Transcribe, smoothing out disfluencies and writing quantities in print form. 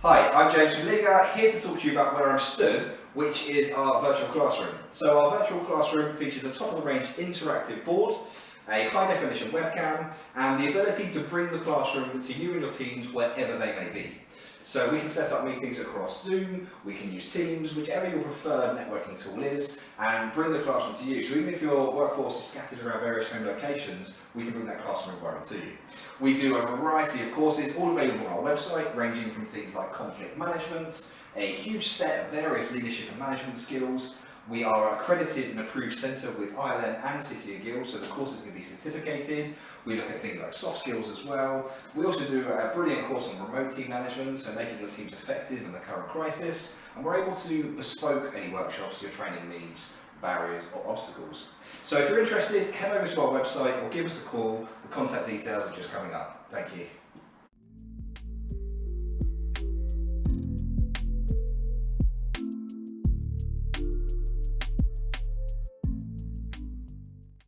Hi, I'm James from Liga, here to talk to you about where I'm stood, which is our virtual classroom. So our virtual classroom features a top-of-the-range interactive board, a high-definition webcam, and the ability to bring the classroom to you and your teams wherever they may be. So we can set up meetings across Zoom, we can use Teams, whichever your preferred networking tool is, and bring the classroom to you. So even if your workforce is scattered around various home locations, we can bring that classroom environment to you. We do a variety of courses, all available on our website, ranging from things like conflict management, a huge set of various leadership and management skills. We are accredited and approved centre with ILM and City of Guilds, so the courses can be certificated. We look at things like soft skills as well. We also do a brilliant course on remote team management, so making your teams effective in the current crisis. And we're able to bespoke any workshops to your training needs, barriers or obstacles. So if you're interested, head over to our website or give us a call. The contact details are just coming up. Thank you.